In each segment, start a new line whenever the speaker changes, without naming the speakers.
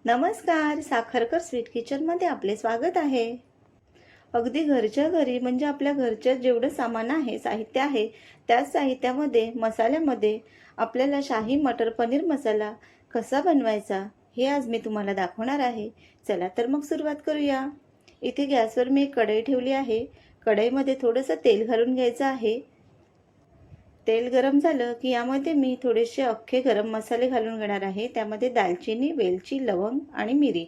नमस्कार, साखरकर स्वीट किचनमध्ये आपले स्वागत आहे. अगदी घरच्या घरी म्हणजे आपल्या घरच्या जेवढं सामान आहे, साहित्य आहे, त्याच साहित्यामध्ये मसाल्यामध्ये आपल्याला शाही मटर पनीर मसाला कसा बनवायचा हे आज मी तुम्हाला दाखवणार आहे. चला तर मग सुरुवात करूया. इथे गॅसवर मी एक कढई ठेवली आहे. कढईमध्ये थोडंसं तेल घालून घ्यायचं आहे. तेल गरम झालं की यामध्ये मी थोडेसे अख्खे गरम मसाले घालून घेणार आहे. त्यामध्ये दालचिनी, वेलची, लवंग आणि मिरी.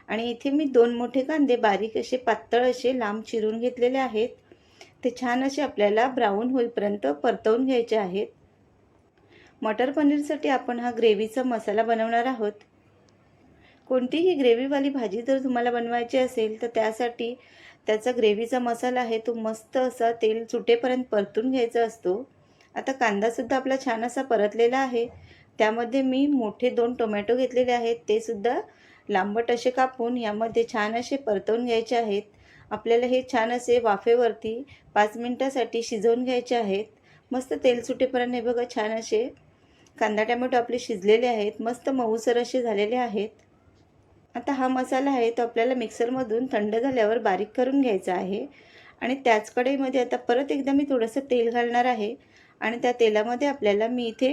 आणि इथे मी 2 मोठे कांदे बारीक असे पातळ असे लांब चिरून घेतलेले आहेत. ते छान असे आपल्याला ब्राऊन होईपर्यंत परतवून घ्यायचे आहेत. मटर पनीरसाठी आपण हा ग्रेव्हीचा मसाला बनवणार आहोत. कोणतीही ग्रेव्हीवाली भाजी जर तुम्हाला बनवायची असेल तर त्यासाठी त्याचा ग्रेव्हीचा मसाला आहे तो मस्त असा तेल सुटेपर्यंत परतून घ्यायचा असतो. आता कांदासुद्धा आपला छान असा परतलेला आहे. त्यामध्ये मी मोठे 2 टोमॅटो घेतलेले आहेत. ते सुद्धा लांबट असे कापून यामध्ये छान असे परतवून घ्यायचे आहेत. आपल्याला हे छान असे वाफेवरती 5 मिनिटासाठी शिजवून घ्यायचे आहेत. मस्त तेल सुटेपर्यंत हे बघा छान असे कांदा टोमॅटो आपले शिजलेले आहेत. मस्त मऊसर असे झालेले आहेत. आता हा मसाला आहे तो आपल्याला मिक्सरमधून थंड झाल्यावर बारीक करून घ्यायचा आहे. आणि त्याच कढईमध्ये आता परत एकदा मी थोडंसं तेल घालणार आहे. आणि त्या तेलामध्ये आपल्याला मी इथे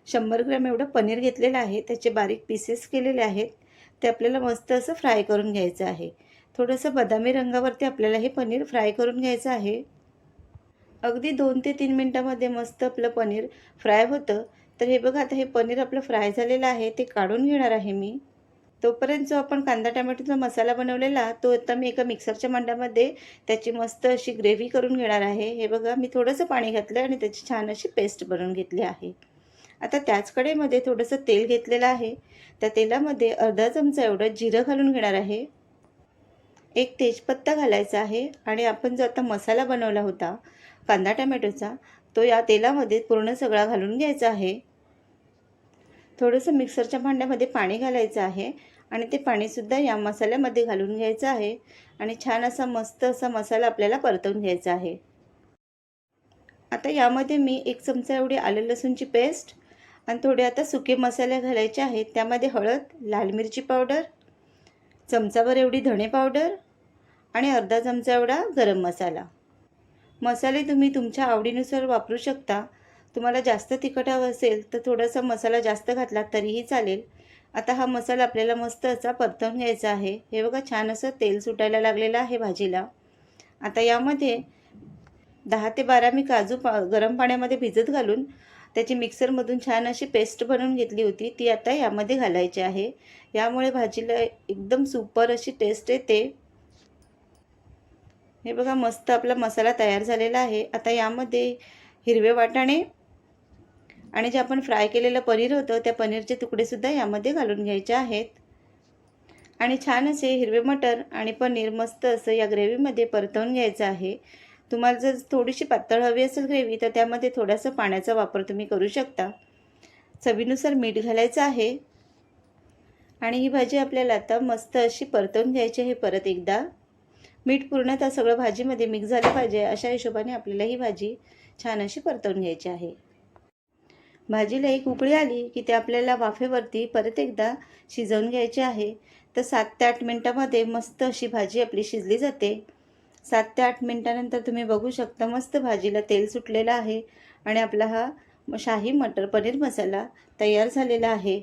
100 ग्रॅम एवढं पनीर घेतलेलं आहे. त्याचे बारीक पीसेस केलेले आहेत. ते आपल्याला मस्त असं फ्राय करून घ्यायचं आहे. थोडंसं बदामी रंगावरती आपल्याला हे पनीर फ्राय करून घ्यायचं आहे. अगदी 2 ते 3 मिनिटामध्ये मस्त आपलं पनीर फ्राय होतं. तर हे बघा आता हे पनीर आपलं फ्राय झालेलं आहे. ते काढून घेणार आहे मी. तोपर्यंत जो आपण कांदा टोमॅटोचा मसाला बनवलेला तो आता मी एका मिक्सरच्या भांड्यामध्ये त्याची मस्त अशी ग्रेव्ही करून घेणार आहे. हे बघा मी थोडंसं पाणी घातलं आणि त्याची छान अशी पेस्ट बनवून घेतली आहे. आता त्याच कढईमध्ये थोडंसं तेल घेतलेलं आहे. त्या तेलामध्ये अर्धा चमचा एवढं जिरं घालून घेणार आहे. एक तेजपत्ता घालायचा आहे आणि आपण जो आता मसाला बनवला होता कांदा टोमॅटोचा तो या तेलामध्ये पूर्ण सगळा घालून घ्यायचा आहे. थोडंसं मिक्सरच्या भांड्यामध्ये पाणी घालायचं आहे आणि ते पाणीसुद्धा या मसाल्यामध्ये घालून घ्यायचं आहे आणि छान असा मस्त असा मसाला आपल्याला परतवून घ्यायचा आहे. आता यामध्ये मी 1 चमचा एवढी आलं लसूणची पेस्ट आणि थोडे आता सुके मसाले घालायचे आहेत. त्यामध्ये हळद, लाल मिरची पावडर, चमचाभर एवढी धणे पावडर आणि अर्धा चमचा एवढा गरम मसाला. मसाले तुम्ही तुमच्या आवडीनुसार वापरू शकता. तुम्हाला जास्त तिखट हवं असेल तर थोडासा मसाला जास्त घातला तरीही चालेल. आता हा मसाला आपल्याला मस्त असा परतवून घ्यायचा आहे. हे बघा छान असं तेल सुटायला लागलेलं आहे भाजीला. आता यामध्ये 10 ते 12 मी काजू गरम पाण्यामध्ये भिजत घालून त्याची मिक्सरमधून छान अशी पेस्ट बनवून घेतली होती. ती आता यामध्ये घालायची आहे. यामुळे भाजीला एकदम सुपर अशी टेस्ट येते. हे बघा मस्त आपला मसाला तयार झालेला आहे. आता यामध्ये हिरवे वाटाणे आणि जे आपण फ्राय केलेलं पनीर होतं त्या पनीरचे तुकडेसुद्धा यामध्ये घालून घ्यायचे आहेत. आणि छान असे हिरवे मटर आणि पनीर मस्त असं या ग्रेव्हीमध्ये परतवून घ्यायचं आहे. तुम्हाला जर थोडीशी पातळ हवी असेल ग्रेव्ही तर त्यामध्ये थोडासा पाण्याचा वापर तुम्ही करू शकता. चवीनुसार मीठ घालायचं आहे. आणि ही भाजी आपल्याला आता मस्त अशी परतवून घ्यायची आहे. परत एकदा मीठ पूर्णतः सगळं भाजीमध्ये मिक्स झालं पाहिजे अशा हिशोबाने आपल्याला ही भाजी छान अशी परतवून घ्यायची आहे. भाजीला एक उकळी आली की ते आपल्याला वाफेवरती परत एकदा शिजवून घ्यायचे आहे. तर 7 ते 8 मिनिटामध्ये मस्त अशी भाजी आपली शिजली जाते. 7 ते 8 मिनिटानंतर तुम्ही बघू शकता मस्त भाजीला तेल सुटलेलं आहे आणि आपला हा शाही मटर पनीर मसाला तयार झालेला आहे.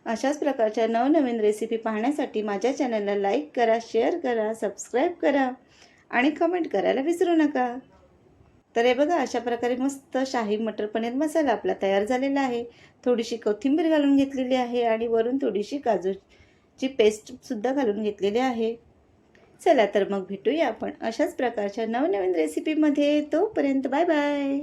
अशाच प्रकारच्या नवनवीन रेसिपी पाहण्यासाठी माझ्या चॅनलला लाईक करा, शेअर करा, सबस्क्राईब करा आणि कमेंट करायला विसरू नका. तर हे बघा अशा प्रकारे मस्त शाही मटर पनीर मसाला आपला तयार झालेला आहे. थोडीशी कोथिंबीर घालून घेतलेली आहे आणि वरून थोडीशी काजूची पेस्टसुद्धा घालून घेतलेली आहे. चला तर मग भेटूया आपण अशाच प्रकारच्या नवनवीन रेसिपीमध्ये. तोपर्यंत बाय बाय.